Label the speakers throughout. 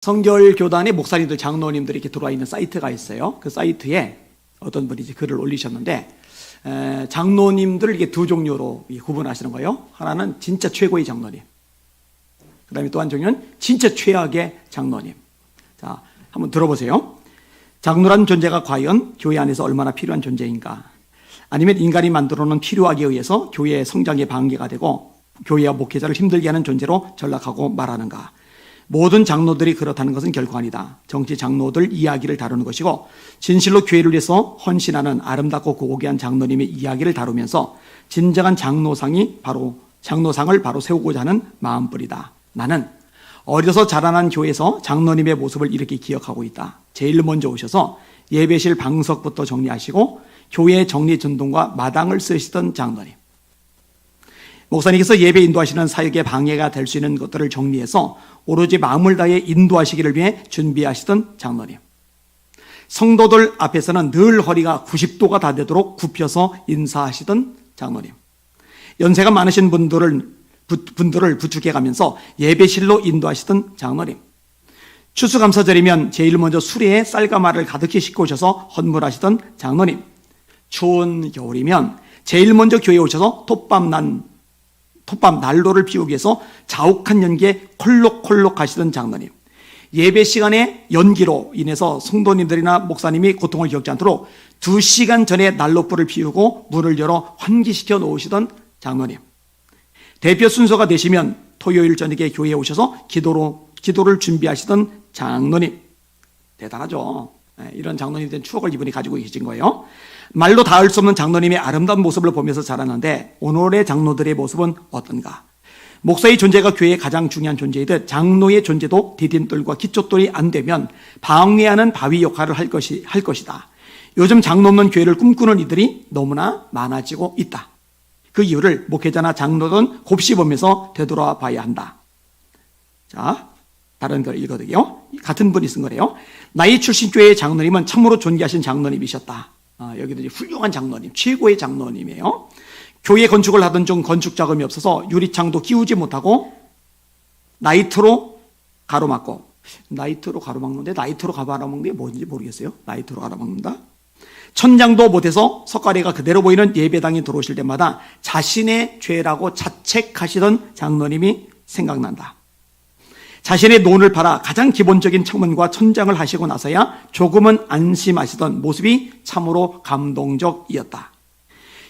Speaker 1: 성결 교단의 목사님들, 장로님들이 이렇게 들어와 있는 사이트가 있어요. 그 사이트에 어떤 분이 이제 글을 올리셨는데, 장로님들을 이게 두 종류로 구분하시는 거예요. 하나는 진짜 최고의 장로님, 그 다음에 또 한 종류는 진짜 최악의 장로님. 자, 한번 들어보세요. 장로란 존재가 과연 교회 안에서 얼마나 필요한 존재인가? 아니면 인간이 만들어 놓은 필요하기에 의해서 교회의 성장에 방해가 되고 교회와 목회자를 힘들게 하는 존재로 전락하고 말하는가? 모든 장로들이 그렇다는 것은 결코 아니다. 정치 장로들 이야기를 다루는 것이고, 진실로 교회를 위해서 헌신하는 아름답고 고귀한 장로님의 이야기를 다루면서 진정한 장로상을 바로 세우고자 하는 마음뿐이다. 나는 어려서 자라난 교회에서 장로님의 모습을 이렇게 기억하고 있다. 제일 먼저 오셔서 예배실 방석부터 정리하시고 교회 정리전동과 마당을 쓰시던 장로님, 목사님께서 예배 인도하시는 사역에 방해가 될 수 있는 것들을 정리해서 오로지 마음을 다해 인도하시기를 위해 준비하시던 장로님, 성도들 앞에서는 늘 허리가 90도가 다 되도록 굽혀서 인사하시던 장로님, 연세가 많으신 분들을 부축해가면서 예배실로 인도하시던 장로님, 추수감사절이면 제일 먼저 수레에 쌀가마를 가득히 싣고 오셔서 헌물하시던 장로님, 추운 겨울이면 제일 먼저 교회에 오셔서 톱밥 난로를 피우기 위해서 자욱한 연기에 콜록콜록 하시던 장로님, 예배 시간에 연기로 인해서 성도님들이나 목사님이 고통을 겪지 않도록 2시간 전에 난로불을 피우고 문을 열어 환기시켜 놓으시던 장로님, 대표 순서가 되시면 토요일 저녁에 교회에 오셔서 기도를 준비하시던 장로님, 대단하죠. 이런 장로님에 대한 추억을 이분이 가지고 계신 거예요. 말로 닿을 수 없는 장로님의 아름다운 모습을 보면서 자랐는데, 오늘의 장로들의 모습은 어떤가? 목사의 존재가 교회의 가장 중요한 존재이듯 장로의 존재도 디딤돌과 기초돌이 안 되면 방해하는 바위 역할을 할 것이다. 요즘 장로 없는 교회를 꿈꾸는 이들이 너무나 많아지고 있다. 그 이유를 목회자나 장로든 곱씹으면서 되돌아 봐야 한다. 자, 다른 걸 읽어드릴게요. 같은 분이 쓴 거래요. 나의 출신교회의 장로님은 참으로 존귀하신 장로님이셨다. 여기도 훌륭한 장로님, 최고의 장로님이에요. 교회 건축을 하던 중 건축 자금이 없어서 유리창도 끼우지 못하고 나이트로 가로막는데 나이트로 가로막는 게 뭔지 모르겠어요. 나이트로 가로막는다. 천장도 못해서 석가래가 그대로 보이는 예배당에 들어오실 때마다 자신의 죄라고 자책하시던 장로님이 생각난다. 자신의 논을 팔아 가장 기본적인 창문과 천장을 하시고 나서야 조금은 안심하시던 모습이 참으로 감동적이었다.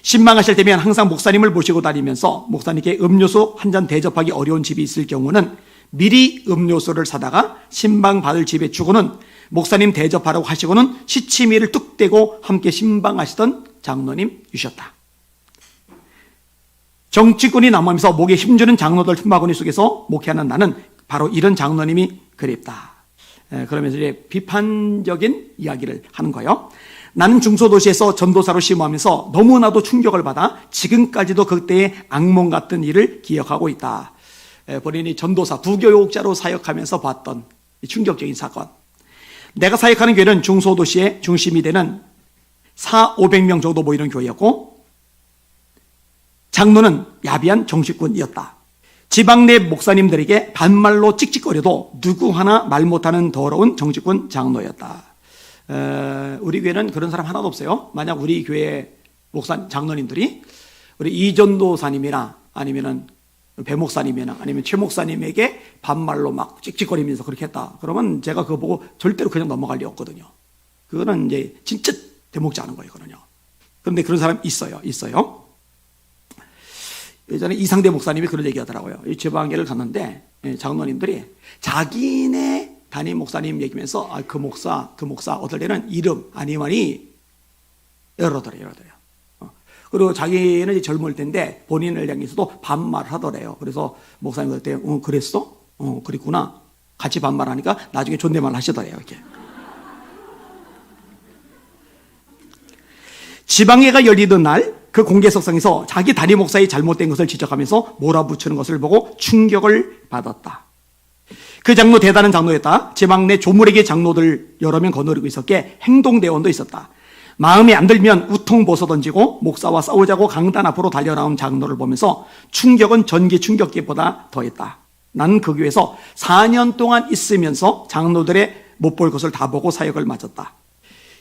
Speaker 1: 신방하실 때면 항상 목사님을 모시고 다니면서 목사님께 음료수 한 잔 대접하기 어려운 집이 있을 경우는 미리 음료수를 사다가 신방 받을 집에 주고는 목사님 대접하라고 하시고는 시치미를 뚝 떼고 함께 신방하시던 장로님이셨다. 정치권이 남하면서 목에 힘주는 장로들 틈바구니 속에서 목회하는 나는 바로 이런 장로님이 그립다. 그러면서 이제 비판적인 이야기를 하는 거예요. 나는 중소도시에서 전도사로 심호하면서 너무나도 충격을 받아 지금까지도 그때의 악몽 같은 일을 기억하고 있다. 본인이 전도사, 부교육자로 사역하면서 봤던 충격적인 사건. 내가 사역하는 교회는 중소도시의 중심이 되는 400-500명 정도 모이는 교회였고, 장로는 야비한 정치꾼이었다. 지방 내 목사님들에게 반말로 찍찍거려도 누구 하나 말 못하는 더러운 정치꾼 장로였다. 우리 교회는 그런 사람 하나도 없어요. 만약 우리 교회 장로님들이 우리 이전도사님이나 아니면은 배 목사님이나 아니면 최 목사님에게 반말로 막 찍찍거리면서 그렇게 했다, 그러면 제가 그거 보고 절대로 그냥 넘어갈 리 없거든요. 그거는 이제 진짜 대목지 않은 거예요, 그거는요. 그런데 그런 사람 있어요. 예전에 이상대 목사님이 그런 얘기 하더라고요. 지방교회를 갔는데 장로님들이 자기네 담임 목사님 얘기하면서 그 목사 어떨 때는 이름 아니면이 이러더래요. 그리고 자기는 이제 젊을 때인데 본인을 향해서도 반말하더래요. 그래서 목사님 그때 그랬어? 그랬구나. 같이 반말하니까 나중에 존댓말 하시더래요. 이렇게. 지방회가 열리던 날 그 공개석상에서 자기 담임 목사의 잘못된 것을 지적하면서 몰아붙이는 것을 보고 충격을 받았다. 그 장로 대단한 장로였다. 지방 내 조물에게 장로들 여러 명 거느리고 있었기에 행동대원도 있었다. 마음에 안 들면 우통 벗어던지고 목사와 싸우자고 강단 앞으로 달려나온 장로를 보면서 충격은 전기 충격기보다 더했다. 나는 그 교회에서 4년 동안 있으면서 장로들의 못 볼 것을 다 보고 사역을 맡았다.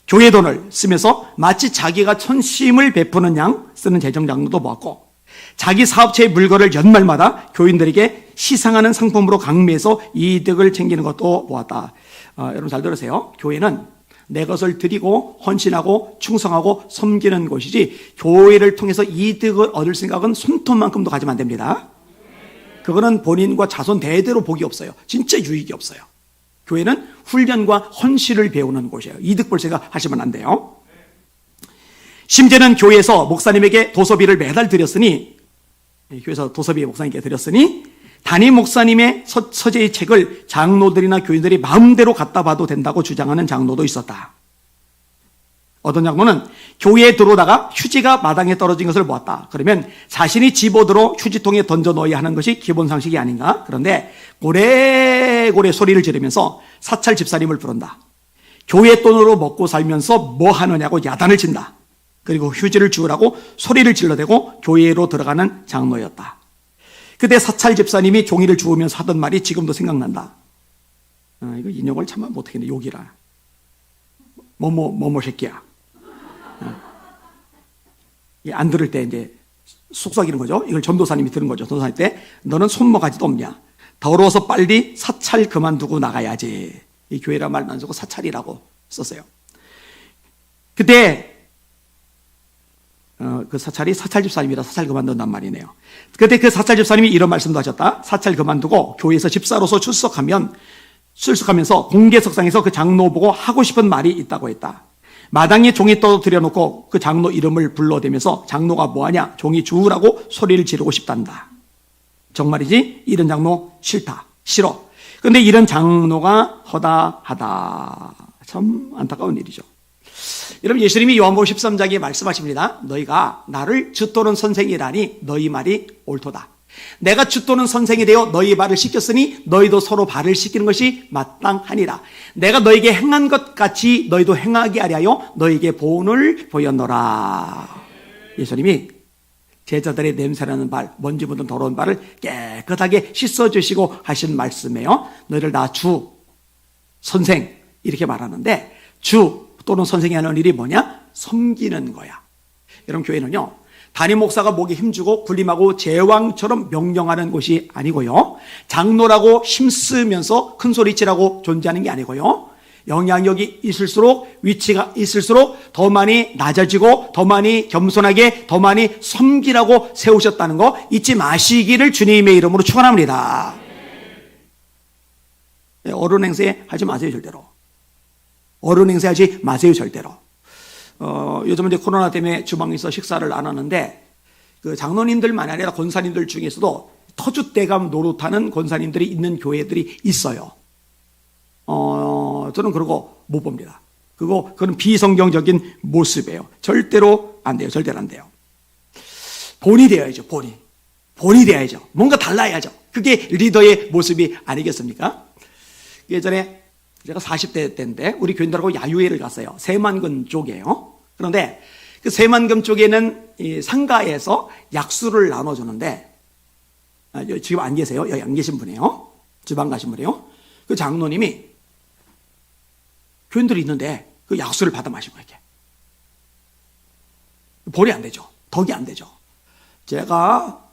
Speaker 1: 교회 돈을 쓰면서 마치 자기가 천심을 베푸는 양 쓰는 재정장로도 보았고, 자기 사업체의 물건을 연말마다 교인들에게 시상하는 상품으로 강매해서 이득을 챙기는 것도 보았다. 여러분 잘 들으세요. 교회는 내 것을 드리고 헌신하고 충성하고 섬기는 곳이지, 교회를 통해서 이득을 얻을 생각은 손톱만큼도 가지면 안 됩니다. 그거는 본인과 자손 대대로 복이 없어요. 진짜 유익이 없어요. 교회는 훈련과 헌신을 배우는 곳이에요. 이득 볼 생각 하시면 안 돼요. 심지어는 교회에서 목사님에게 도서비를 매달 드렸으니, 교회에서 도서비 목사님께 드렸으니 담임 목사님의 서재의 책을 장로들이나 교인들이 마음대로 갖다 봐도 된다고 주장하는 장로도 있었다. 어떤 장로는 교회에 들어오다가 휴지가 마당에 떨어진 것을 보았다. 그러면 자신이 집어들어 휴지통에 던져 넣어야 하는 것이 기본 상식이 아닌가? 그런데 고래고래 소리를 지르면서 사찰 집사님을 부른다. 교회 돈으로 먹고 살면서 뭐 하느냐고 야단을 친다. 그리고 휴지를 주우라고 소리를 질러대고 교회로 들어가는 장로였다. 그때 사찰 집사님이 종이를 주우면서 하던 말이 지금도 생각난다. 이거 인용을 참 못하겠네. 욕이라. 뭐뭐 새끼야. 안 들을 때 이제 속삭이는 거죠. 이걸 전도사님이 들은 거죠. 전도사님 때 너는 손모가지도 없냐. 더러워서 빨리 사찰 그만두고 나가야지. 이 교회란 말 안 쓰고 사찰이라고 썼어요. 그때 그 사찰이 사찰 집사님이라 사찰 그만둔단 말이네요. 그때 그 사찰 집사님이 이런 말씀도 하셨다. 사찰 그만두고 교회에서 집사로서 출석하면서 공개석상에서 그 장로 보고 하고 싶은 말이 있다고 했다. 마당에 종이 떠들여놓고 그 장로 이름을 불러대면서 장로가 뭐하냐, 종이 주우라고 소리를 지르고 싶단다. 정말이지? 이런 장로 싫다, 싫어. 그런데 이런 장로가 허다하다. 참 안타까운 일이죠. 여러분, 예수님이 요한복음 13장에 말씀하십니다. 너희가 나를 주 또는 선생이라니 너희 말이 옳도다. 내가 주 또는 선생이 되어 너희 발을 씻겼으니 너희도 서로 발을 씻기는 것이 마땅하니라. 내가 너에게 행한 것 같이 너희도 행하게 하려 너에게 보온을 보였노라. 예수님이 제자들의 냄새나는 발, 먼지 묻은 더러운 발을 깨끗하게 씻어주시고 하신 말씀이에요. 너희를 나 주, 선생 이렇게 말하는데, 주 또는 선생이 하는 일이 뭐냐? 섬기는 거야. 여러분, 교회는요, 담임 목사가 목에 힘주고 군림하고 제왕처럼 명령하는 곳이 아니고요, 장로라고 힘쓰면서 큰소리치라고 존재하는 게 아니고요, 영향력이 있을수록, 위치가 있을수록 더 많이 낮아지고 더 많이 겸손하게 더 많이 섬기라고 세우셨다는 거 잊지 마시기를 주님의 이름으로 축원합니다. 어른 행세 하지 마세요. 절대로 어른 행세 하지 마세요. 절대로. 요즘은 이제 코로나 때문에 주방에서 식사를 안 하는데, 그 장로님들만 아니라 권사님들 중에서도 터줏대감 노릇하는 권사님들이 있는 교회들이 있어요. 저는 그러고 못 봅니다. 그건 비성경적인 모습이에요. 절대로 안 돼요. 절대로 안 돼요. 본이 되어야죠. 본이 되어야죠. 뭔가 달라야죠. 그게 리더의 모습이 아니겠습니까? 예전에 제가 40대 때인데 우리 교인들하고 야유회를 갔어요. 세만금 쪽이에요. 그런데 그 세만금 쪽에는 이 상가에서 약수를 나눠주는데, 지금 안 계세요? 여기 안 계신 분이에요. 주방 가신 분이에요. 그 장로님이 교인들이 있는데 그 약수를 받아 마시고 이렇게. 볼이 안 되죠. 덕이 안 되죠. 제가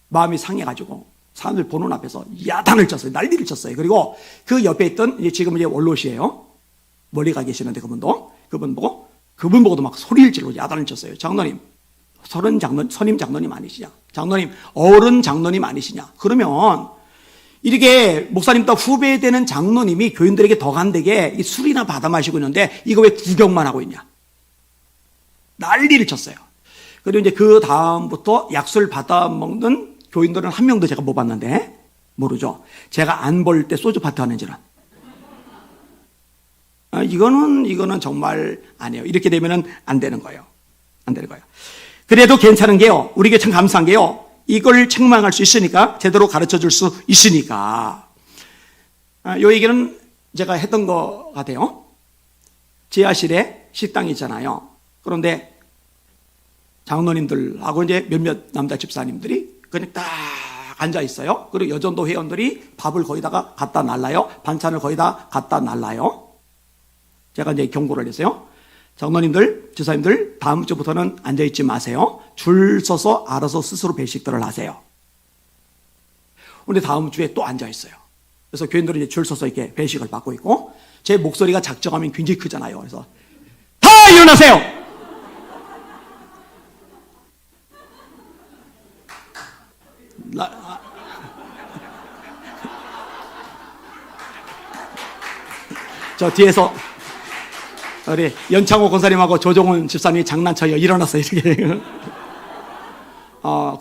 Speaker 1: 마음이 상해가지고 사람들 보는 앞에서 야단을 쳤어요. 난리를 쳤어요. 그리고 그 옆에 있던, 지금 이제 원로시예요. 멀리 가 계시는데 그분 보고도 막 소리를 지르고 야단을 쳤어요. 장로님, 선임 장로님 아니시냐? 장로님, 어른 장로님 아니시냐? 그러면 이렇게 목사님보다 후배되는 장로님이 교인들에게 더 간되게 술이나 받아 마시고 있는데 이거 왜 구경만 하고 있냐? 난리를 쳤어요. 그리고 이제 그 다음부터 약수를 받아 먹는 교인들은 한 명도 제가 못 봤는데, 모르죠. 제가 안 볼 때 소주 파티 하는지는. 이거는 정말 아니에요. 이렇게 되면은 안 되는 거예요. 안 되는 거예요. 그래도 괜찮은 게요, 우리 교회 참 감사한 게요, 이걸 책망할 수 있으니까, 제대로 가르쳐 줄 수 있으니까. 요 얘기는 제가 했던 것 같아요. 지하실에 식당이 있잖아요. 그런데 장로님들하고 이제 몇몇 남자 집사님들이 그냥 딱 앉아 있어요. 그리고 여전도 회원들이 밥을 거기다가 갖다 놔요. 반찬을 거기다 갖다 놔요. 제가 이제 경고를 했어요. 장로님들, 지사님들, 다음 주부터는 앉아 있지 마세요. 줄 서서 알아서 스스로 배식들을 하세요. 근데 다음 주에 또 앉아 있어요. 그래서 교인들은 이제 줄 서서 이렇게 배식을 받고 있고, 제 목소리가 작정하면 굉장히 크잖아요. 그래서 다 일어나세요! 저 뒤에서 우리 연창호 권사님하고 조종훈 집사님이 장난쳐요. 일어났어요. 이렇게.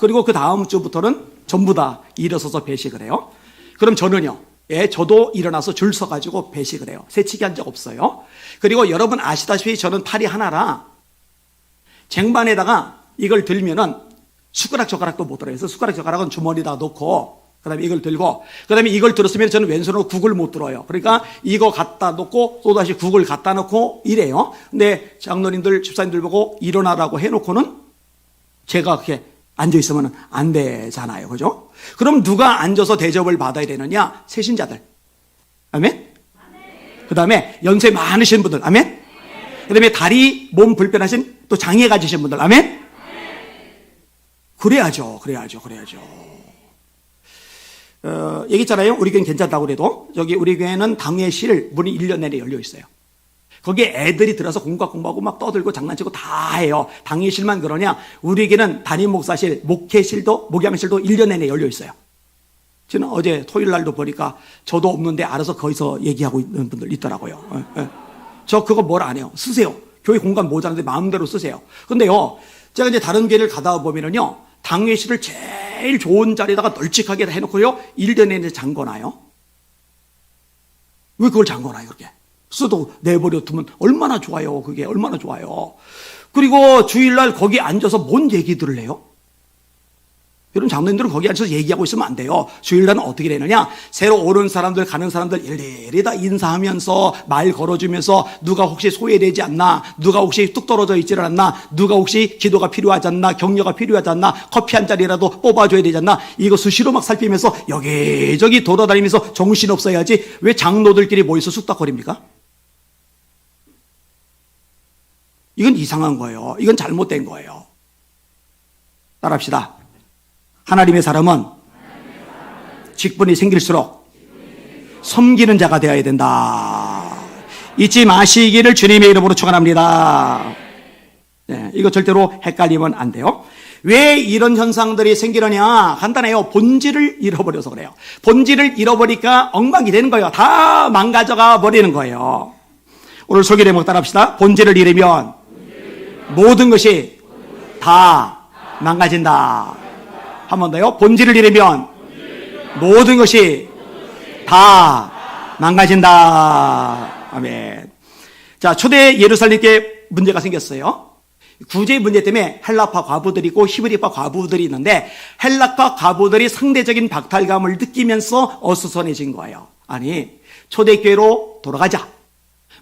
Speaker 1: 그리고 그 다음 주부터는 전부 다 일어서서 배식을 해요. 그럼 저는요. 예, 저도 일어나서 줄 서가지고 배식을 해요. 새치기 한 적 없어요. 그리고 여러분 아시다시피 저는 팔이 하나라 쟁반에다가 이걸 들면은 숟가락 젓가락도 못 들어요. 그래서 숟가락 젓가락은 주머니에다 놓고 그 다음에 이걸 들고 그 다음에 이걸 들었으면 저는 왼손으로 국을 못 들어요. 그러니까 이거 갖다 놓고 또 다시 국을 갖다 놓고 이래요. 근데 장로님들 집사님들 보고 일어나라고 해놓고는 제가 그렇게 앉아있으면 안 되잖아요. 그죠? 그럼 누가 앉아서 대접을 받아야 되느냐? 세신자들. 아멘? 그 다음에 연세 많으신 분들. 아멘? 그 다음에 다리, 몸 불편하신 또 장애 가지신 분들. 아멘? 그래야죠. 얘기했잖아요. 우리 교회는 괜찮다고 그래도. 저기 우리 교회는 당회실 문이 1년 내내 열려 있어요. 거기에 애들이 들어서 공부하고 막 떠들고 장난치고 다 해요. 당회실만 그러냐? 우리에게는 담임 목사실, 목회실도, 목양실도 1년 내내 열려 있어요. 저는 어제 토요일 날도 보니까 저도 없는데 알아서 거기서 얘기하고 있는 분들 있더라고요. 저 그거 뭘 안 해요. 쓰세요. 교회 공간 모자란데 마음대로 쓰세요. 근데요, 제가 이제 다른 교회를 가다 보면은요, 당회실을 제일 좋은 자리에다가 널찍하게 해놓고요, 1년 내내 잠궈놔요. 왜 그걸 잠궈놔요, 그렇게? 쓰도 내버려 두면 얼마나 좋아요. 그게 얼마나 좋아요. 그리고 주일날 거기 앉아서 뭔 얘기들을 해요? 여러분 장로님들은 거기 앉아서 얘기하고 있으면 안 돼요. 주일날은 어떻게 되느냐? 새로 오는 사람들 가는 사람들 일일이 다 인사하면서 말 걸어주면서 누가 혹시 소외되지 않나? 누가 혹시 뚝 떨어져 있지를 않나? 누가 혹시 기도가 필요하지 않나? 격려가 필요하지 않나? 커피 한 잔이라도 뽑아줘야 되지 않나? 이거 수시로 막 살피면서 여기저기 돌아다니면서 정신없어야지 왜 장로들끼리 모여서 쑥닥거립니까? 이건 이상한 거예요. 이건 잘못된 거예요. 따라합시다. 하나님의 사람은 직분이 생길수록 섬기는 자가 되어야 된다. 잊지 마시기를 주님의 이름으로 축원합니다. 네, 이거 절대로 헷갈리면 안 돼요. 왜 이런 현상들이 생기느냐? 간단해요. 본질을 잃어버려서 그래요. 본질을 잃어버리니까 엉망이 되는 거예요. 다 망가져가 버리는 거예요. 오늘 설교 제목 따라합시다. 본질을 잃으면 모든 것이 다 망가진다. 한 번 더요. 본질을 잃으면 모든 것이 다 망가진다. 아멘. 자, 초대 예루살렘께 문제가 생겼어요. 구제 문제 때문에 헬라파 과부들이 있고 히브리파 과부들이 있는데 헬라파 과부들이 상대적인 박탈감을 느끼면서 어수선해진 거예요. 아니, 초대교회로 돌아가자.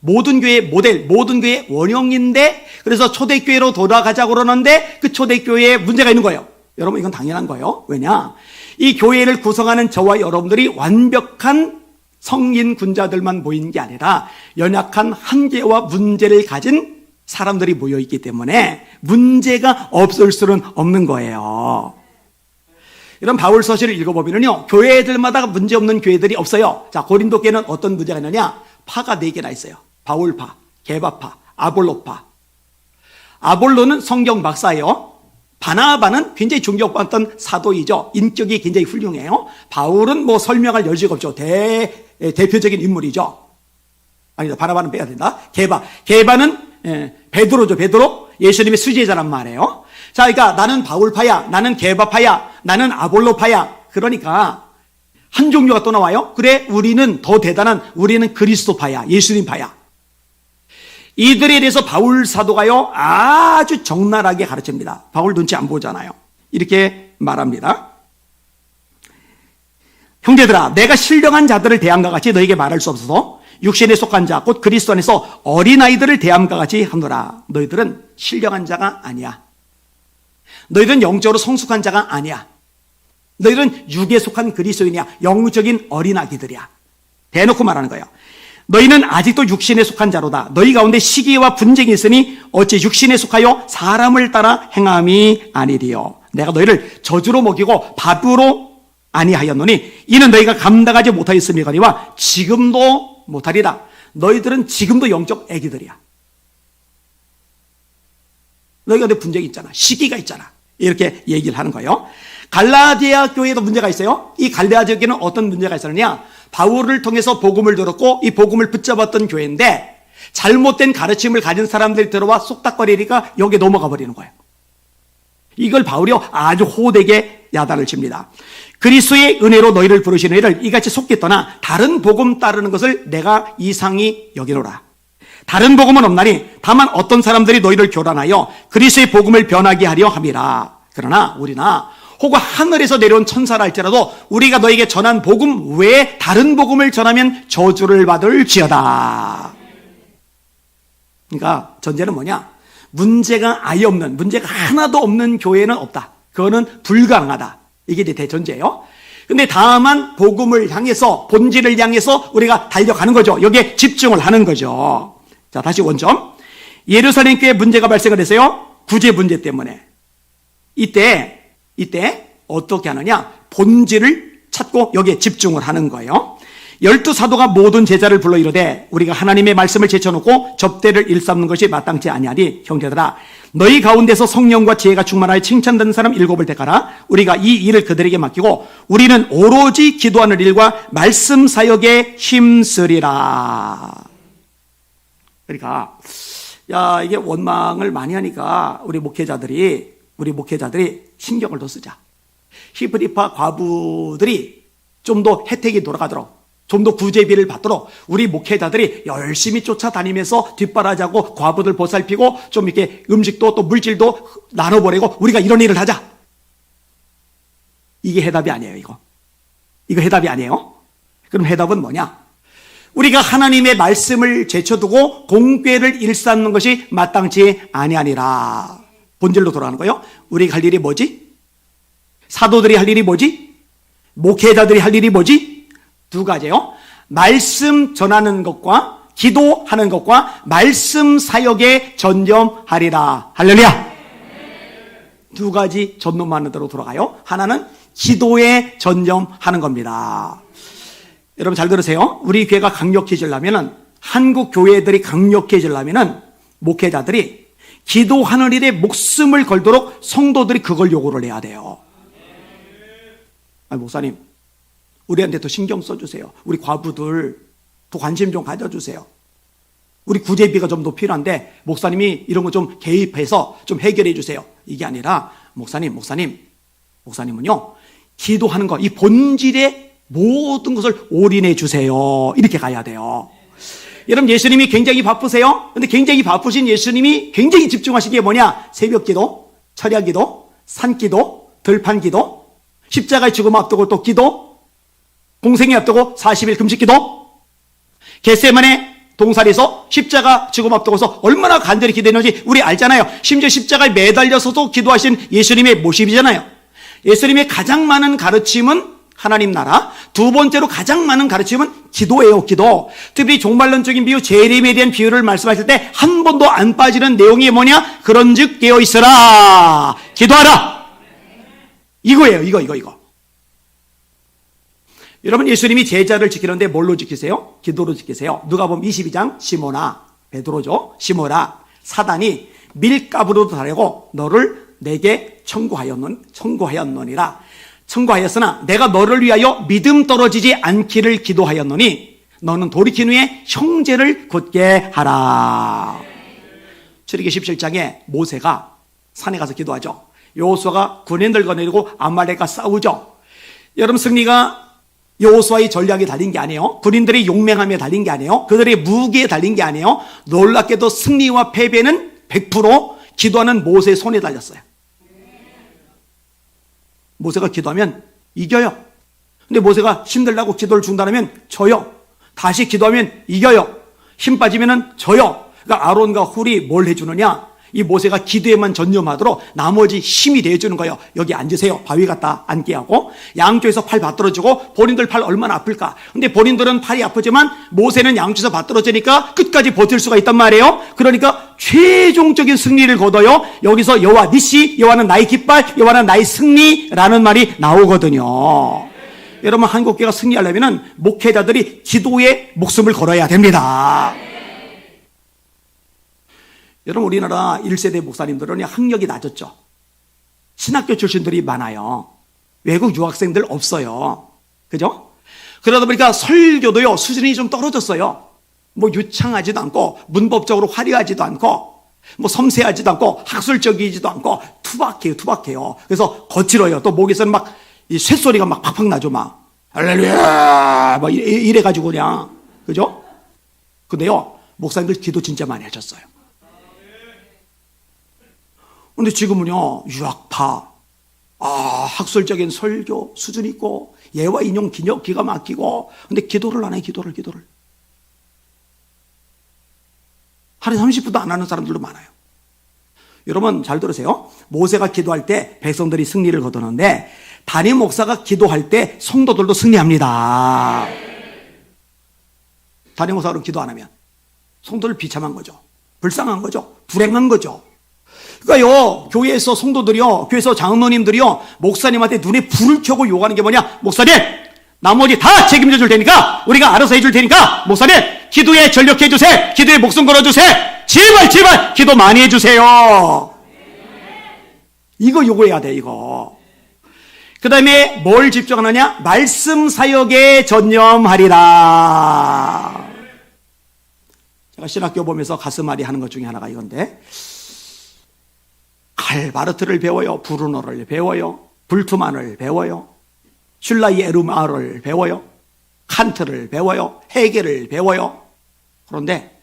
Speaker 1: 모든 교회의 모델, 모든 교회의 원형인데 그래서 초대교회로 돌아가자고 그러는데 그 초대교회에 문제가 있는 거예요. 여러분 이건 당연한 거예요. 왜냐? 이 교회를 구성하는 저와 여러분들이 완벽한 성인 군자들만 모인 게 아니라 연약한 한계와 문제를 가진 사람들이 모여있기 때문에 문제가 없을 수는 없는 거예요. 이런 바울서신을 읽어보면요, 교회들마다 문제없는 교회들이 없어요. 자, 고린도 교회는 어떤 문제가 있느냐? 파가 4개나 있어요. 바울파, 게바파, 아볼로파. 아볼로는 성경 박사예요. 바나바는 굉장히 존경받던 사도이죠. 인격이 굉장히 훌륭해요. 바울은 뭐 설명할 여지가 없죠. 대표적인 인물이죠. 아니다, 바나바는 빼야 된다. 게바는 베드로죠. 베드로, 예수님의 수제자란 말이에요. 자, 그러니까 나는 바울파야, 나는 게바파야, 나는 아볼로파야. 그러니까 한 종류가 또 나와요. 그래, 우리는 더 대단한, 우리는 그리스도파야, 예수님파야. 이들에 대해서 바울 사도가요, 아주 적나라하게 가르칩니다. 바울 눈치 안 보잖아요. 이렇게 말합니다. 형제들아, 내가 신령한 자들을 대함과 같이 너에게 말할 수 없어서 육신에 속한 자, 곧 그리스도 안에서 어린아이들을 대함과 같이 하노라. 너희들은 신령한 자가 아니야. 너희들은 영적으로 성숙한 자가 아니야. 너희들은 육에 속한 그리스도인이야. 영적인 어린아기들이야. 대놓고 말하는 거예요. 너희는 아직도 육신에 속한 자로다. 너희 가운데 시기와 분쟁이 있으니 어찌 육신에 속하여 사람을 따라 행함이 아니리요. 내가 너희를 저주로 먹이고 밥으로 아니하였노니 이는 너희가 감당하지 못하였음이거니와 지금도 못하리라. 너희들은 지금도 영적 애기들이야. 너희가 내 분쟁이 있잖아. 시기가 있잖아. 이렇게 얘기를 하는 거예요. 갈라디아 교회에도 문제가 있어요. 이 갈라디아 교회는 어떤 문제가 있었느냐? 바울을 통해서 복음을 들었고 이 복음을 붙잡았던 교회인데 잘못된 가르침을 가진 사람들이 들어와 쏙닥거리니까 여기에 넘어가 버리는 거예요. 이걸 바울이 아주 호되게 야단을 칩니다. 그리스도의 은혜로 너희를 부르시는 이를 이같이 속기 떠나 다른 복음 따르는 것을 내가 이상히 여기노라. 다른 복음은 없나니 다만 어떤 사람들이 너희를 교란하여 그리스도의 복음을 변하게 하려 함이라. 그러나 우리나 혹은 하늘에서 내려온 천사라 할지라도 우리가 너에게 전한 복음 외에 다른 복음을 전하면 저주를 받을지어다. 그러니까 전제는 뭐냐? 문제가 아예 없는, 문제가 하나도 없는 교회는 없다. 그거는 불가능하다. 이게 이제 대전제예요. 근데 다만 복음을 향해서, 본질을 향해서 우리가 달려가는 거죠. 여기에 집중을 하는 거죠. 자, 다시 원점. 예루살렘 교회에 문제가 발생을 했어요. 구제 문제 때문에. 이때 어떻게 하느냐? 본질을 찾고 여기에 집중을 하는 거예요. 12사도가 모든 제자를 불러 이르되 우리가 하나님의 말씀을 제쳐놓고 접대를 일삼는 것이 마땅치 아니하니 형제들아 너희 가운데서 성령과 지혜가 충만하여 칭찬받는 사람 7을 택하라. 우리가 이 일을 그들에게 맡기고 우리는 오로지 기도하는 일과 말씀 사역에 힘쓰리라. 그러니까 이게 원망을 많이 하니까 우리 목회자들이 신경을 더 쓰자. 히브리파 과부들이 좀 더 혜택이 돌아가도록, 좀 더 구제비를 받도록 우리 목회자들이 열심히 쫓아다니면서 뒷바라지하고 과부들 보살피고 좀 이렇게 음식도 또 물질도 나눠보내고 우리가 이런 일을 하자. 이게 해답이 아니에요, 이거. 이거 해답이 아니에요. 그럼 해답은 뭐냐? 우리가 하나님의 말씀을 제쳐두고 공궤를 일삼는 것이 마땅치 아니하니라. 본질로 돌아가는 거예요. 우리가 할 일이 뭐지? 사도들이 할 일이 뭐지? 목회자들이 할 일이 뭐지? 두 가지예요. 말씀 전하는 것과 기도하는 것과 말씀 사역에 전념하리라. 할렐루야. 두 가지 전념하는 대로 돌아가요. 하나는 기도에 전념하는 겁니다. 여러분 잘 들으세요. 우리 교회가 강력해지려면, 한국 교회들이 강력해지려면 목회자들이 기도하는 일에 목숨을 걸도록 성도들이 그걸 요구를 해야 돼요. 목사님, 우리한테 더 신경 써주세요. 우리 과부들 더 관심 좀 가져주세요. 우리 구제비가 좀 더 필요한데 목사님이 이런 거 좀 개입해서 좀 해결해 주세요. 이게 아니라 목사님은요, 기도하는 거, 이 본질의 모든 것을 올인해 주세요. 이렇게 가야 돼요. 여러분, 예수님이 굉장히 바쁘세요? 근데 굉장히 바쁘신 예수님이 굉장히 집중하시기에 뭐냐? 새벽 기도, 철야 기도, 산 기도, 들판 기도, 십자가의 죽음 앞두고 또 기도, 공생애 앞두고 40일 금식 기도, 겟세마네 동산에서 십자가 죽음 앞두고서 얼마나 간절히 기도했는지 우리 알잖아요. 심지어 십자가에 매달려서도 기도하신 예수님의 모습이잖아요. 예수님의 가장 많은 가르침은 하나님 나라, 두 번째로 가장 많은 가르침은 기도예요. 기도. 특히 종말론적인 비유, 재림에 대한 비유를 말씀하실 때 한 번도 안 빠지는 내용이 뭐냐? 그런즉 깨어 있어라, 기도하라. 이거예요. 이거. 여러분, 예수님이 제자를 지키는데 뭘로 지키세요? 기도로 지키세요. 누가복음 22장 시몬아, 베드로죠. 시몬아, 사단이 밀가부로 달고 너를 내게 청구하였노니라. 청구하였으나 내가 너를 위하여 믿음 떨어지지 않기를 기도하였노니 너는 돌이킨 후에 형제를 굳게 하라. 출애굽기 17장에 모세가 산에 가서 기도하죠. 여호수아가 군인들과 내리고 아말렉과 싸우죠. 여러분, 승리가 여호수아의 전략에 달린 게 아니에요. 군인들의 용맹함에 달린 게 아니에요. 그들의 무기에 달린 게 아니에요. 놀랍게도 승리와 패배는 100% 기도하는 모세의 손에 달렸어요. 모세가 기도하면 이겨요. 근데 모세가 힘들다고 기도를 중단하면 져요. 다시 기도하면 이겨요. 힘 빠지면 져요. 그러니까 아론과 훌이 뭘 해주느냐? 이 모세가 기도에만 전념하도록 나머지 힘이 되어주는 거예요. 여기 앉으세요. 바위 갖다 앉게 하고 양쪽에서 팔 받들어주고 본인들 팔 얼마나 아플까. 근데 본인들은 팔이 아프지만 모세는 양쪽에서 받들어주니까 끝까지 버틸 수가 있단 말이에요. 그러니까 최종적인 승리를 거둬요. 여기서 여호와 니시, 여호와는 나의 깃발, 여호와는 나의 승리라는 말이 나오거든요. 여러분, 한국교회가 승리하려면 목회자들이 기도에 목숨을 걸어야 됩니다. 여러분, 우리나라 1세대 목사님들은 학력이 낮았죠. 신학교 출신들이 많아요. 외국 유학생들 없어요. 그죠? 그러다 보니까 설교도요, 수준이 좀 떨어졌어요. 뭐 유창하지도 않고, 문법적으로 화려하지도 않고, 뭐 섬세하지도 않고, 학술적이지도 않고, 투박해요. 그래서 거칠어요. 또 목에서는 막, 이 쇳소리가 막 팍팍 나죠, 막. 할렐루야! 막 이래가지고 그냥. 그죠? 근데요, 목사님들 기도 진짜 많이 하셨어요. 근데 지금은요, 유학파, 학술적인 설교 수준 있고, 예와 인용 기가 막히고, 근데 기도를 안 해, 기도를. 하루에 30분도 안 하는 사람들도 많아요. 여러분, 잘 들으세요. 모세가 기도할 때 백성들이 승리를 거두는데, 담임 목사가 기도할 때 성도들도 승리합니다. 담임 목사가 기도 안 하면 성도를 비참한 거죠. 불쌍한 거죠. 불행한 거죠. 그러니까요, 교회에서 성도들이요, 교회에서 장로님들이요, 목사님한테 눈에 불을 켜고 요구하는 게 뭐냐? 목사님, 나머지 다 책임져 줄 테니까, 우리가 알아서 해줄 테니까, 목사님, 기도에 전력해 주세요. 기도에 목숨 걸어 주세요. 제발 기도 많이 해 주세요. 이거 요구해야 돼, 이거. 그 다음에 뭘 집중하느냐? 말씀 사역에 전념하리라. 제가 신학교 보면서 가슴앓이 하는 것 중에 하나가 이건데, 칼바르트를 배워요. 브루노를 배워요. 불트만을 배워요. 슐라이 에르마를 배워요. 칸트를 배워요. 헤겔을 배워요. 그런데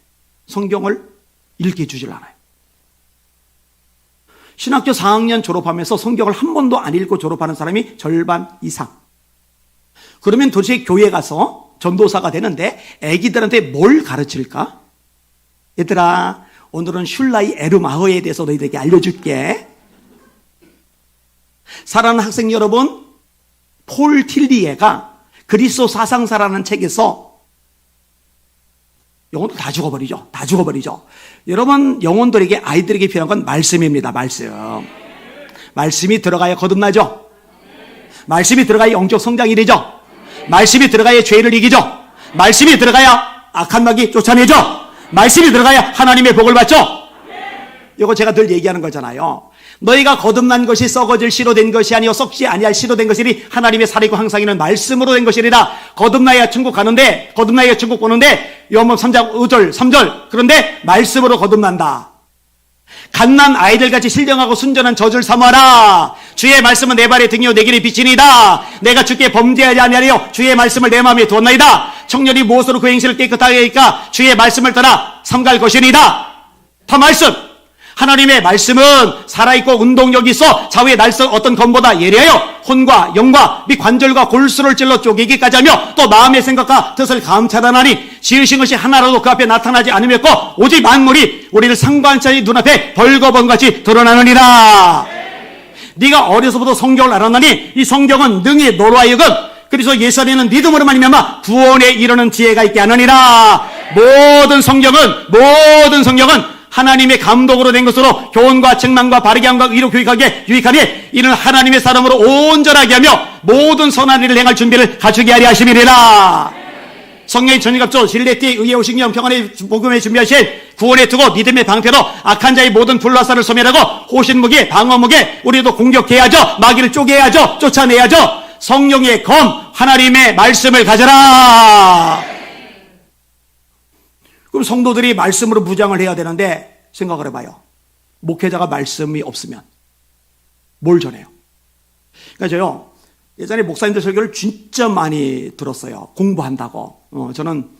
Speaker 1: 성경을 읽게 주질 않아요. 신학교 4학년 졸업하면서 성경을 한 번도 안 읽고 졸업하는 사람이 절반 이상. 그러면 도대체 교회 가서 전도사가 되는데 애기들한테 뭘 가르칠까? 얘들아, 오늘은 슐라이 에르마흐에 대해서 너희들에게 알려줄게. 사랑하는 학생 여러분, 폴 틸리에가 그리스도 사상사라는 책에서 영혼도 다 죽어버리죠. 여러분, 영혼들에게, 아이들에게 필요한 건 말씀입니다. 말씀이 들어가야 거듭나죠. 말씀이 들어가야 영적 성장이 되죠. 말씀이 들어가야 죄를 이기죠. 말씀이 들어가야 악한 마귀 쫓아내죠. 말씀이 들어가야 하나님의 복을 받죠. 이거 제가 늘 얘기하는 거잖아요. 너희가 거듭난 것이 썩어질 씨로 된 것이 아니요 썩지 아니할 씨로 된 것이니 하나님의 살이고 항상이는 말씀으로 된 것이리라. 거듭나야 천국 가는데, 거듭나야 천국 보는데, 요한복음 3장 5절 3절, 그런데 말씀으로 거듭난다. 갓난 아이들같이 신령하고 순전한 젖을 삼아라. 주의 말씀은 내 발의 등이요 내 길의 빛이니이다. 내가 주께 범죄하지 아니하리요 주의 말씀을 내 마음에 두었나이다. 청년이 무엇으로 그 행실을 깨끗하게 하리까? 주의 말씀을 따라 삼갈 것이니이다. 다 말씀. 하나님의 말씀은 살아있고 운동력이 있어 좌우의 날선 어떤 검보다 예리하여 혼과 영과 및 관절과 골수를 찔러 쪼개기까지 하며 또 마음의 생각과 뜻을 감찰하나니 지으신 것이 하나라도 그 앞에 나타나지 않으면고 오직 만물이 우리를 상관자의 눈앞에 벌거벗같이 드러나느니라. 네가 어려서부터 성경을 알았나니 이 성경은 능히 너로 하여금 그래서 예수님은 믿음으로 말미암아 구원에 이르는 지혜가 있게 하느니라. 모든 성경은 하나님의 감독으로 된 것으로 교훈과 책망과 바르게 함과 의로 교육하게 유익하니 이는 하나님의 사람으로 온전하게 하며 모든 선한 일을 행할 준비를 갖추게 하려 하심이니라. 성령의 전율갑조 진리의 의의 오신경 평안의 복음에 준비하신 구원의 투고 믿음의 방패로 악한 자의 모든 불화살을 소멸하고 호신무기 방어무기 우리도 공격해야죠. 마귀를 쪼개야죠. 쫓아내야죠. 성령의 검 하나님의 말씀을 가져라. 그럼 성도들이 말씀으로 무장을 해야 되는데 생각을 해봐요. 목회자가 말씀이 없으면 뭘 전해요? 그러니까 저요, 예전에 목사님들 설교를 진짜 많이 들었어요. 공부한다고. 저는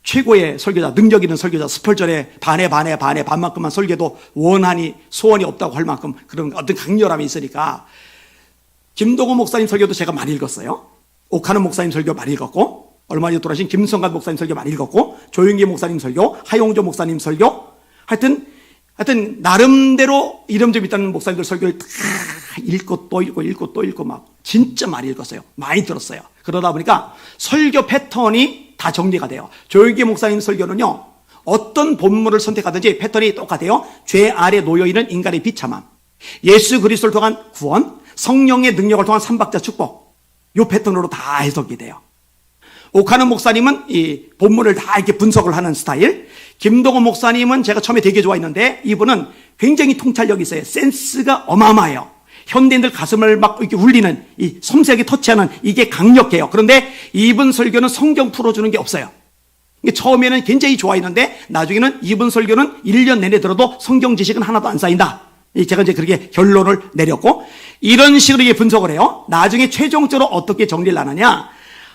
Speaker 1: 최고의 설교자, 능력 있는 설교자, 스펄전에 반만큼만 설교도 원하니 소원이 없다고 할 만큼 그런 어떤 강렬함이 있으니까 김동호 목사님 설교도 제가 많이 읽었어요. 옥하는 목사님 설교 많이 읽었고, 얼마 전에 돌아가신 김성관 목사님 설교 많이 읽었고, 조영기 목사님 설교, 하용조 목사님 설교, 하여튼 하여튼 나름대로 이름 좀 있다는 목사님들 설교를 다 읽고 또 읽고 막 진짜 많이 읽었어요. 많이 들었어요. 그러다 보니까 설교 패턴이 다 정리가 돼요. 조용기 목사님 설교는요, 어떤 본문을 선택하든지 패턴이 똑같아요. 죄 아래 놓여있는 인간의 비참함, 예수 그리스도를 통한 구원, 성령의 능력을 통한 삼박자 축복, 이 패턴으로 다 해석이 돼요. 오카는 목사님은 이 본문을 다 이렇게 분석을 하는 스타일, 김동원 목사님은 제가 처음에 되게 좋아했는데 이분은 굉장히 통찰력이 있어요. 센스가 어마어마해요. 현대인들 가슴을 막 이렇게 울리는 이 섬세하게 터치하는 이게 강력해요. 그런데 이분 설교는 성경 풀어주는 게 없어요. 처음에는 굉장히 좋아했는데 나중에는 이분 설교는 1년 내내 들어도 성경 지식은 하나도 안 쌓인다. 제가 이제 그렇게 결론을 내렸고, 이런 식으로 이게 분석을 해요. 나중에 최종적으로 어떻게 정리를 하느냐,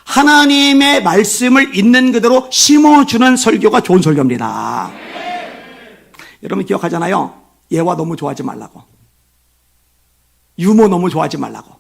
Speaker 1: 하나님의 말씀을 있는 그대로 심어주는 설교가 좋은 설교입니다. 여러분 기억하잖아요. 예화 너무 좋아하지 말라고, 유머 너무 좋아하지 말라고,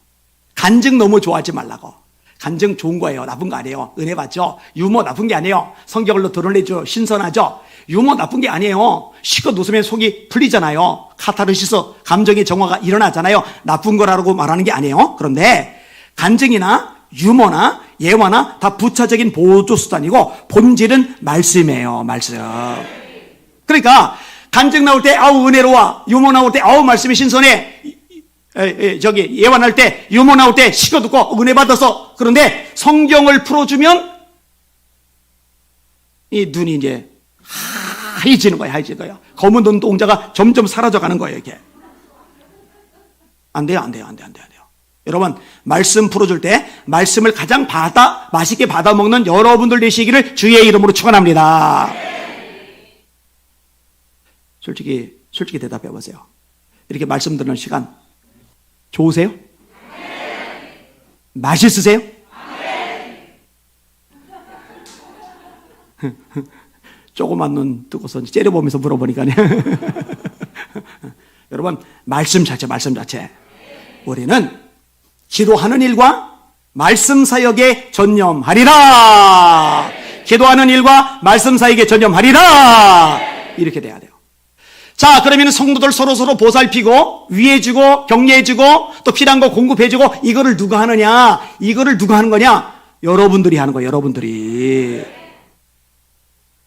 Speaker 1: 간증 너무 좋아하지 말라고. 간증 좋은 거예요. 나쁜 거 아니에요. 은혜 받죠. 유머 나쁜 게 아니에요. 성경으로 드러내죠. 신선하죠. 유머 나쁜 게 아니에요. 시컷 웃으면 속이 풀리잖아요. 카타르시스, 감정의 정화가 일어나잖아요. 나쁜 거라고 말하는 게 아니에요. 그런데 간증이나 유머나 예화나 다 부차적인 보조 수단이고 본질은 말씀이에요. 말씀. 그러니까 간증 나올 때 아우 은혜로워, 유머 나올 때 아우 말씀이 신선해, 예화 나올 때, 유머 나올 때 시거 듣고 은혜 받아서. 그런데 성경을 풀어주면 이 눈이 이제 하얘지는 거예요. 하얘지는 거예요. 검은 눈동자가 점점 사라져가는 거예요. 이게 안 돼요. 여러분, 말씀 풀어줄 때 말씀을 가장 맛있게 받아 먹는 여러분들 되시기를 주의 이름으로 축원합니다. 솔직히 대답해 보세요. 이렇게 말씀 듣는 시간 좋으세요? 맛있으세요? 조그만 눈 뜨고서 째려보면서 물어보니까 여러분, 말씀 자체. 우리는 기도하는 일과 말씀 사역에 전념하리라. 기도하는 일과 말씀 사역에 전념하리라. 이렇게 돼야 돼요. 자, 그러면 성도들 서로 보살피고 위해주고 격려해주고 또 필요한 거 공급해주고, 이거를 누가 하느냐? 이거를 누가 하는 거냐? 여러분들이 하는 거예요. 여러분들이.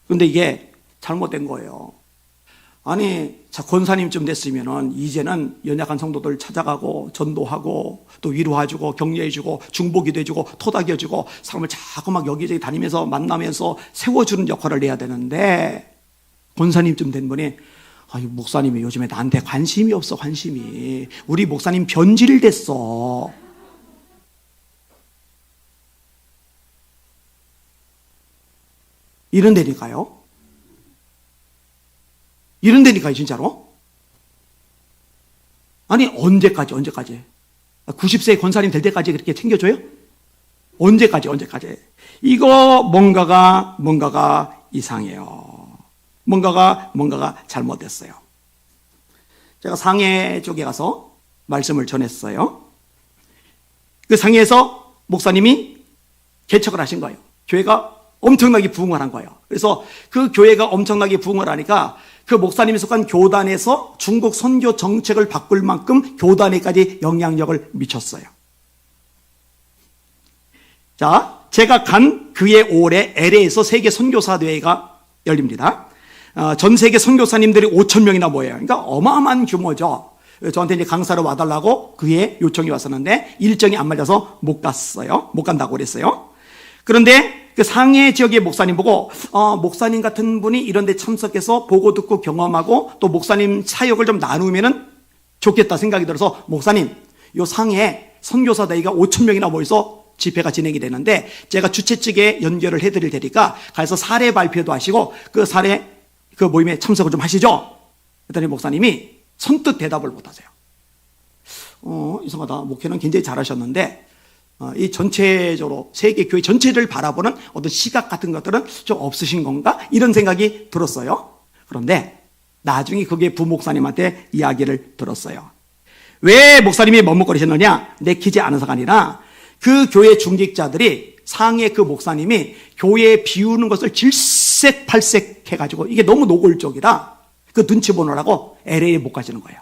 Speaker 1: 그런데 이게 잘못된 거예요. 아니, 자, 권사님쯤 됐으면은 이제는 연약한 성도들 찾아가고 전도하고 또 위로해주고 격려해주고 중보기도 해주고 토닥여주고 사람을 자꾸 막 여기저기 다니면서 만나면서 세워주는 역할을 해야 되는데, 권사님쯤 된 분이 아유, 목사님이 요즘에 나한테 관심이 없어. 관심이. 우리 목사님 변질됐어. 이런다니까요. 진짜로. 아니, 언제까지 90세 권사님 될 때까지 그렇게 챙겨줘요? 언제까지 이거 뭔가가 이상해요. 뭔가가 잘못됐어요. 제가 상해 쪽에 가서 말씀을 전했어요. 그 상해에서 목사님이 개척을 하신 거예요. 교회가 엄청나게 부흥을 한 거예요. 그래서 그 교회가 엄청나게 부흥을 하니까 그 목사님이 속한 교단에서 중국 선교 정책을 바꿀 만큼 교단에까지 영향력을 미쳤어요. 자, 제가 간 그해 5월에 LA에서 세계 선교사 대회가 열립니다. 전 세계 선교사님들이 5,000명이나 모여요. 그러니까 어마어마한 규모죠. 저한테 이제 강사로 와달라고 그해 요청이 왔었는데 일정이 안 맞아서 못 간다고 그랬어요. 그런데 그 상해 지역의 목사님 보고 목사님 같은 분이 이런 데 참석해서 보고 듣고 경험하고 또 목사님 사역을 좀 나누면은 좋겠다 생각이 들어서, 목사님, 요 상해에 선교사 대회가 5,000명이나 모여서 집회가 진행이 되는데 제가 주최 측에 연결을 해드릴 테니까 가서 사례 발표도 하시고 그 모임에 참석을 좀 하시죠. 그랬더니 목사님이 선뜻 대답을 못 하세요. 이상하다. 목회는 굉장히 잘하셨는데 이 전체적으로 세계 교회 전체를 바라보는 어떤 시각 같은 것들은 좀 없으신 건가? 이런 생각이 들었어요. 그런데 나중에 그게 부목사님한테 이야기를 들었어요. 왜 목사님이 머뭇거리셨느냐? 내키지 않아서가 아니라 그 교회 중직자들이 상해 그 목사님이 교회에 비우는 것을 질색팔색 해가지고 이게 너무 노골적이라 그 눈치 보느라고 LA에 못 가시는 거예요.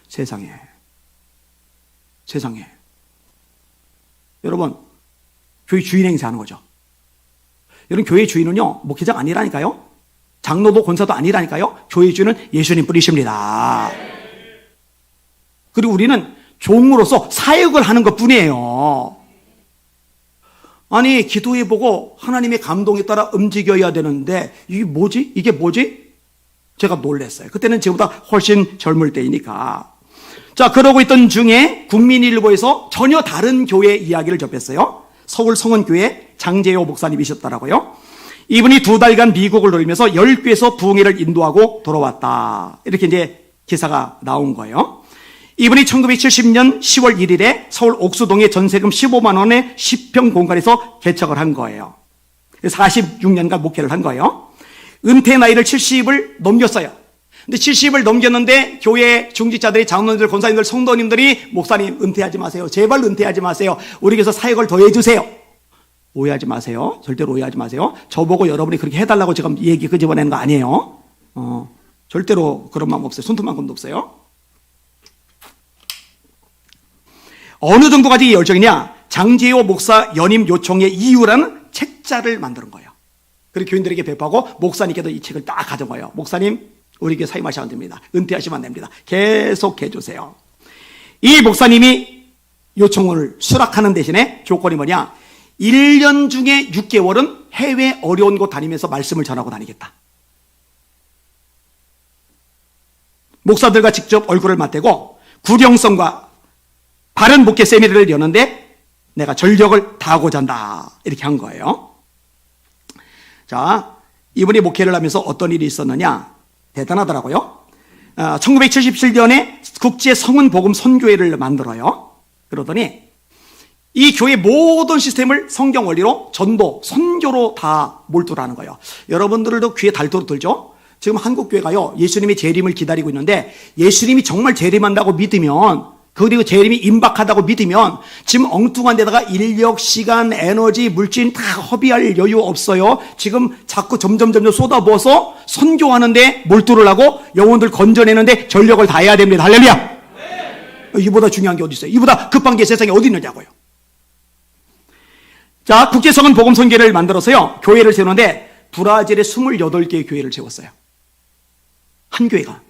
Speaker 1: 세상에. 여러분, 교회 주인 행세하는 거죠. 여러분, 교회 주인은요, 목회자가 아니라니까요. 장로도 권사도 아니라니까요. 교회 주인은 예수님 뿐이십니다. 그리고 우리는 종으로서 사역을 하는 것 뿐이에요. 아니, 기도해보고 하나님의 감동에 따라 움직여야 되는데 이게 뭐지? 제가 놀랐어요. 그때는 저보다 훨씬 젊을 때이니까. 자, 그러고 있던 중에 국민일보에서 전혀 다른 교회 이야기를 접했어요. 서울 성원교회 장재호 목사님이셨더라고요. 이분이 2달간 미국을 돌면서 10교회에서 부흥회를 인도하고 돌아왔다. 이렇게 이제 기사가 나온 거예요. 이분이 1970년 10월 1일에 서울 옥수동에 전세금 15만 원의 10평 공간에서 개척을 한 거예요. 46년간 목회를 한 거예요. 은퇴 나이를 70을 넘겼어요. 근데 70을 넘겼는데 교회 중직자들이, 장로님들, 권사님들, 성도님들이 목사님 은퇴하지 마세요. 제발 은퇴하지 마세요. 우리 교회에서 사역을 더 해주세요. 오해하지 마세요. 절대로 오해하지 마세요. 저보고 여러분이 그렇게 해달라고 지금 얘기 끄집어내는 거 아니에요. 절대로 그런 마음 없어요. 손톱만큼도 없어요. 어느 정도까지 열정이냐? 장재호 목사 연임 요청의 이유라는 책자를 만드는 거예요. 그리고 교인들에게 배포하고 목사님께도 이 책을 딱 가져가요. 목사님, 우리에게 사임하시면 안 됩니다. 은퇴하시면 안 됩니다. 계속 해주세요. 이 목사님이 요청을 수락하는 대신에 조건이 뭐냐? 1년 중에 6개월은 해외 어려운 곳 다니면서 말씀을 전하고 다니겠다. 목사들과 직접 얼굴을 맞대고 구령성과 바른 목회 세미나를 여는데 내가 전력을 다하고자 한다. 이렇게 한 거예요. 자, 이분이 목회를 하면서 어떤 일이 있었느냐? 대단하더라고요. 1977년에 국제 성은 복음 선교회를 만들어요. 그러더니 이 교회 모든 시스템을 성경 원리로 전도, 선교로 다 몰두를 하는 거예요. 여러분들도 귀에 달도록 들죠? 지금 한국 교회가요, 예수님의 재림을 기다리고 있는데 예수님이 정말 재림한다고 믿으면, 그리고 재림이 임박하다고 믿으면 지금 엉뚱한 데다가 인력, 시간, 에너지, 물질 다 허비할 여유 없어요. 지금 자꾸 점점 쏟아부어서 선교하는데 몰두를 하고 영혼들 건져내는데 전력을 다해야 됩니다. 할렐루야. 이보다 중요한 게 어디 있어요? 이보다 급한 게 세상에 어디 있느냐고요. 자, 국제성은 복음 선교회를 만들어서요, 교회를 세우는데 브라질에 28개의 교회를 세웠어요. 한 교회가.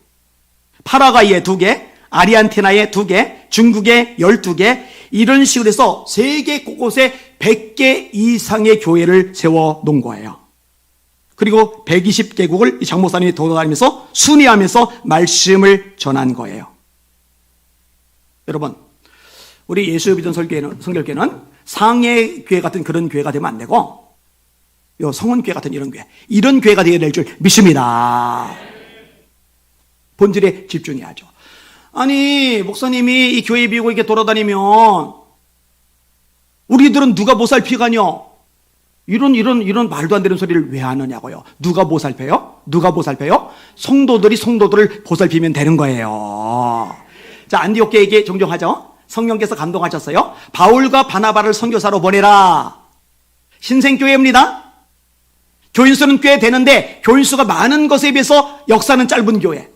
Speaker 1: 파라과이에 2개, 아르헨티나에 2개, 중국에 12개, 이런 식으로 해서 세계 곳곳에 100개 이상의 교회를 세워 놓은 거예요. 그리고 120개국을 장 목사님이 돌아다니면서 순회하면서 말씀을 전한 거예요. 여러분, 우리 예수 믿는 성결교회는 상해교회 같은 그런 교회가 되면 안 되고, 요 성원교회 같은 이런 교회가 되어야 될 줄 믿습니다. 본질에 집중해야죠. 아니, 목사님이 이 교회 비우고 이렇게 돌아다니면 우리들은 누가 보살피가뇨? 이런 말도 안 되는 소리를 왜 하느냐고요. 누가 보살펴요? 성도들이 보살피면 되는 거예요. 자, 안디옥 교회에게 존경하죠. 성령께서 감동하셨어요. 바울과 바나바를 선교사로 보내라. 신생교회입니다. 교인수는 꽤 되는데 교인수가 많은 것에 비해서 역사는 짧은 교회.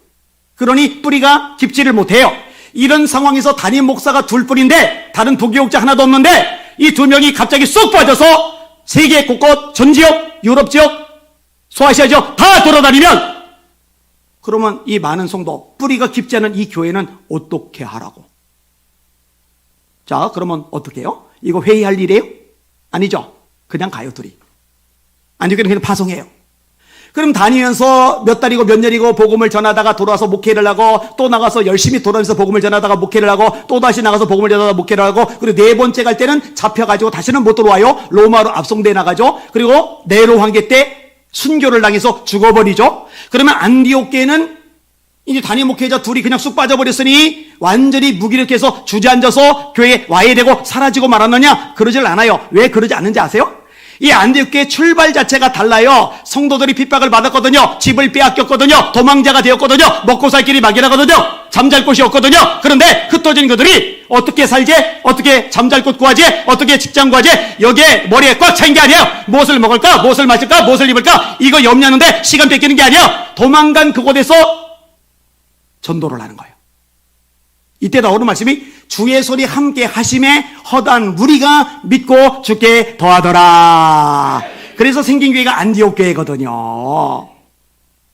Speaker 1: 그러니 뿌리가 깊지를 못해요. 이런 상황에서 담임 목사가 둘뿐인데 다른 도교육자 하나도 없는데 이 2명이 갑자기 쏙 빠져서 세계 곳곳, 전 지역, 유럽 지역, 소아시아 지역 다 돌아다니면, 그러면 이 많은 성도, 뿌리가 깊지 않은 이 교회는 어떻게 하라고? 자, 그러면 어떻게 해요? 이거 회의할 일이에요? 아니죠. 그냥 가요, 둘이. 아니, 그냥 파송해요. 그럼 다니면서 몇 달이고 몇 년이고 복음을 전하다가 돌아와서 목회를 하고, 또 나가서 열심히 돌아다니면서 복음을 전하다가 목회를 하고, 또 다시 나가서 복음을 전하다가 목회를 하고, 그리고 4번째 갈 때는 잡혀가지고 다시는 못 들어와요. 로마로 압송돼 나가죠. 그리고 네로 황제 때 순교를 당해서 죽어버리죠. 그러면 안디옥 교회는 이제 담임 목회자 둘이 그냥 쑥 빠져버렸으니 완전히 무기력해서 주저앉아서 교회에 와야 되고 사라지고 말았느냐? 그러질 않아요. 왜 그러지 않는지 아세요? 이 안디옥교의 출발 자체가 달라요. 성도들이 핍박을 받았거든요. 집을 빼앗겼거든요. 도망자가 되었거든요. 먹고 살 길이 막연하거든요. 잠잘 곳이 없거든요. 그런데 흩어진 그들이 어떻게 살지? 어떻게 잠잘 곳 구하지? 어떻게 직장 구하지? 여기에 머리에 꽉 차인 게 아니에요. 무엇을 먹을까? 무엇을 마실까? 무엇을 입을까? 이거 염려하는데 시간 뺏기는 게 아니에요. 도망간 그곳에서 전도를 하는 거예요. 이때 나오는 말씀이 주의 손이 함께 하심에 허다한 무리가 믿고 주께 더하더라. 그래서 생긴 교회가 안디옥 교회거든요.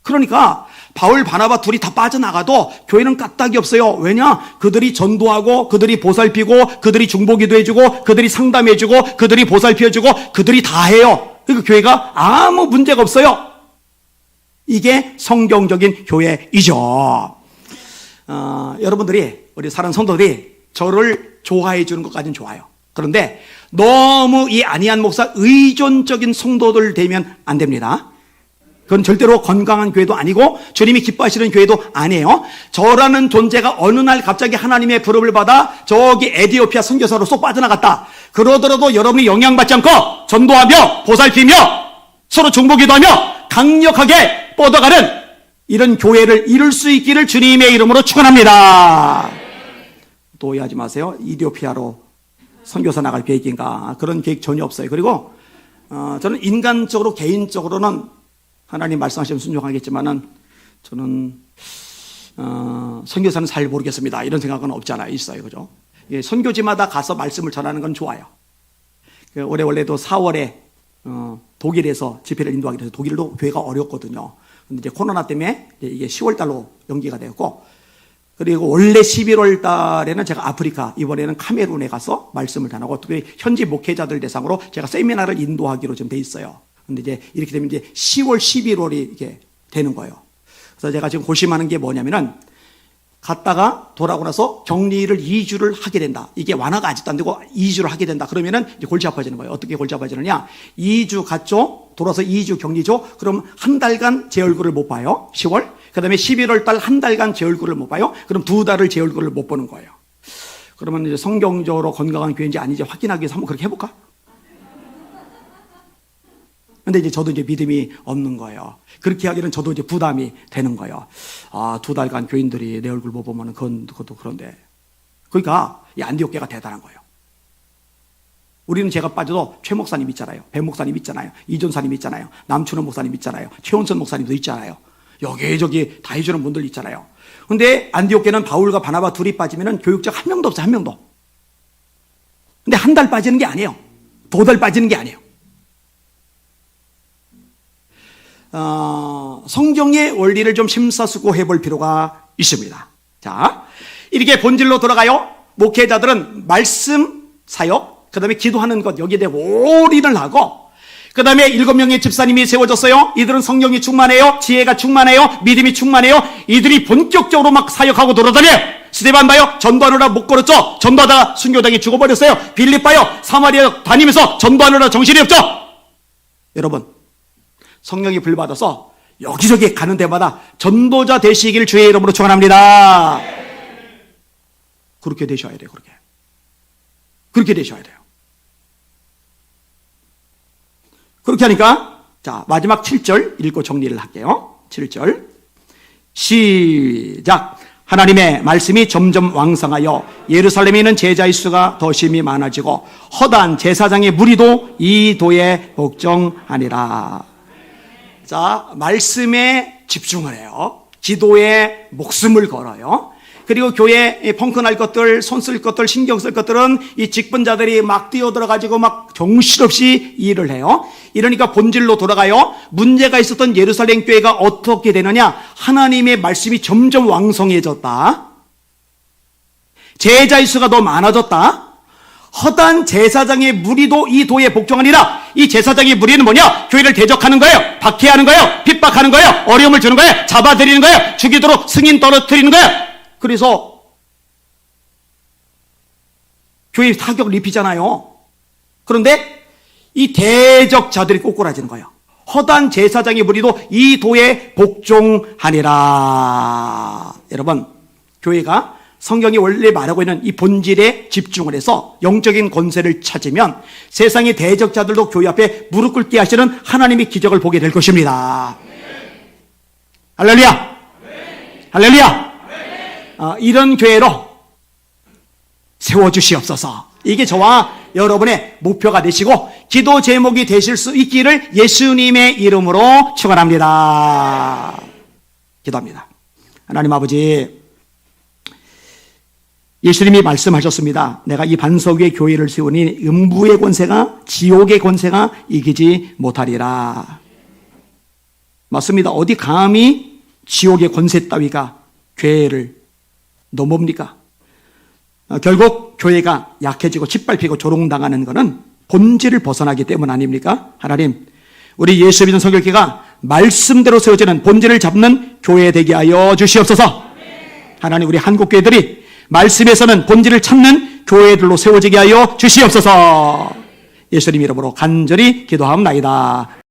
Speaker 1: 그러니까 바울 바나바 둘이 다 빠져나가도 교회는 까딱이 없어요. 왜냐? 그들이 전도하고 그들이 보살피고 그들이 중보기도 해주고 그들이 상담해주고 그들이 보살펴주고 그들이 다 해요. 그러니까 교회가 아무 문제가 없어요. 이게 성경적인 교회이죠. 여러분들이 우리 사랑하는 성도들이 저를 좋아해 주는 것까지는 좋아요. 그런데 너무 이 안희한 목사 의존적인 성도들 되면 안 됩니다. 그건 절대로 건강한 교회도 아니고 주님이 기뻐하시는 교회도 아니에요. 저라는 존재가 어느 날 갑자기 하나님의 부름을 받아 저기 에티오피아 선교사로 쏙 빠져나갔다. 그러더라도 여러분이 영향받지 않고 전도하며 보살피며 서로 중보기도하며 강력하게 뻗어가는 이런 교회를 이룰 수 있기를 주님의 이름으로 축원합니다. 또 오해하지 마세요. 이디오피아로 선교사 나갈 계획인가? 그런 계획 전혀 없어요. 그리고 저는 인간적으로 개인적으로는 하나님 말씀하시면 순종하겠지만은 저는 선교사는 잘 모르겠습니다. 이런 생각은 없잖아요. 있어요. 그죠? 예, 선교지마다 가서 말씀을 전하는 건 좋아요. 올해 원래도 4월에 독일에서 집회를 인도하기로 해서 독일도 교회가 어렵거든요. 근데 이제 코로나 때문에 이게 10월 달로 연기가 되었고, 그리고 원래 11월 달에는 제가 아프리카, 이번에는 카메룬에 가서 말씀을 전하고, 특히 현지 목회자들 대상으로 제가 세미나를 인도하기로 좀 돼 있어요. 근데 이제 이렇게 되면 이제 10월, 11월이 이렇게 되는 거예요. 그래서 제가 지금 고심하는 게 뭐냐면은, 갔다가 돌아오고 나서 격리를 2주를 하게 된다. 이게 완화가 아직도 안 되고 2주를 하게 된다. 그러면은 이제 골치 아파지는 거예요. 어떻게 골치 아파지느냐? 2주 갔죠? 돌아서 2주 격리죠? 그럼 한 달간 제 얼굴을 못 봐요. 10월. 그 다음에 11월 달 한 달간 제 얼굴을 못 봐요. 그럼 2달을 제 얼굴을 못 보는 거예요. 그러면 이제 성경적으로 건강한 교회인지 아닌지 확인하기 위해서 한번 그렇게 해볼까? 근데 이제 저도 이제 믿음이 없는 거예요. 그렇게 하기는 저도 이제 부담이 되는 거예요. 2달간 교인들이 내 얼굴 못 보면 그것도 그런데. 그러니까 이 안디옥교가 대단한 거예요. 우리는 제가 빠져도 최 목사님 있잖아요. 배 목사님 있잖아요. 이전사님 있잖아요. 남춘원 목사님 있잖아요. 최원선 목사님도 있잖아요. 여기저기 다 해주는 분들 있잖아요. 근데 안디옥교는 바울과 바나바 둘이 빠지면 교육자 한 명도 없어요. 한 명도. 근데 한 달 빠지는 게 아니에요. 2달 빠지는 게 아니에요. 성경의 원리를 좀 심사숙고해 볼 필요가 있습니다. 자, 이렇게 본질로 돌아가요. 목회자들은 말씀, 사역, 그 다음에 기도하는 것, 여기에 대해 올인을 하고, 그 다음에 7명의 집사님이 세워졌어요. 이들은 성령이 충만해요. 지혜가 충만해요. 믿음이 충만해요. 이들이 본격적으로 막 사역하고 돌아다녀요. 스데반 봐요. 전도하느라 못 걸었죠. 전도하다가 순교당해 죽어버렸어요. 빌립 봐요. 사마리아 다니면서 전도하느라 정신이 없죠. 여러분, 성령이 불받아서 여기저기 가는 데마다 전도자 되시길 주의 이름으로 축원합니다. 그렇게 되셔야 돼요. 그렇게 되셔야 돼요. 그렇게 하니까 자, 마지막 7절 읽고 정리를 할게요. 7절 시작. 하나님의 말씀이 점점 왕성하여 예루살렘에 있는 제자의 수가 더 심히 많아지고 허다한 제사장의 무리도 이 도에 복종하니라. 자, 말씀에 집중을 해요. 기도에 목숨을 걸어요. 그리고 교회에 펑크날 것들, 손 쓸 것들, 신경 쓸 것들은 이 직분자들이 막 뛰어들어가지고 막 정신없이 일을 해요. 이러니까 본질로 돌아가요. 문제가 있었던 예루살렘 교회가 어떻게 되느냐? 하나님의 말씀이 점점 왕성해졌다. 제자의 수가 더 많아졌다. 허다한 제사장의 무리도 이 도에 복종하니라. 이 제사장의 무리는 뭐냐? 교회를 대적하는 거예요. 박해하는 거예요. 핍박하는 거예요. 어려움을 주는 거예요. 잡아들이는 거예요. 죽이도록 승인 떨어뜨리는 거예요. 그래서 교회에 타격을 입히잖아요. 그런데 이 대적자들이 꼬꾸라지는 거예요. 허다한 제사장의 무리도 이 도에 복종하니라. 여러분, 교회가 성경이 원래 말하고 있는 이 본질에 집중을 해서 영적인 권세를 찾으면 세상의 대적자들도 교회 앞에 무릎 꿇게 하시는 하나님의 기적을 보게 될 것입니다. 할렐루야! 할렐루야! 이런 교회로 세워주시옵소서. 이게 저와 여러분의 목표가 되시고 기도 제목이 되실 수 있기를 예수님의 이름으로 축원합니다. 기도합니다. 하나님 아버지, 예수님이 말씀하셨습니다. 내가 이 반석 위에 교회를 세우니 음부의 권세가 지옥의 권세가 이기지 못하리라. 맞습니다. 어디 감히 지옥의 권세 따위가 교회를 넘봅니까? 결국 교회가 약해지고 짓밟히고 조롱당하는 것은 본질을 벗어나기 때문 아닙니까? 하나님, 우리 예수 믿는 성결교회가 말씀대로 세워지는 본질을 잡는 교회 되게 하여 주시옵소서. 하나님, 우리 한국교회들이 말씀에서는 본질을 찾는 교회들로 세워지게 하여 주시옵소서. 예수님 이름으로 간절히 기도하옵나이다.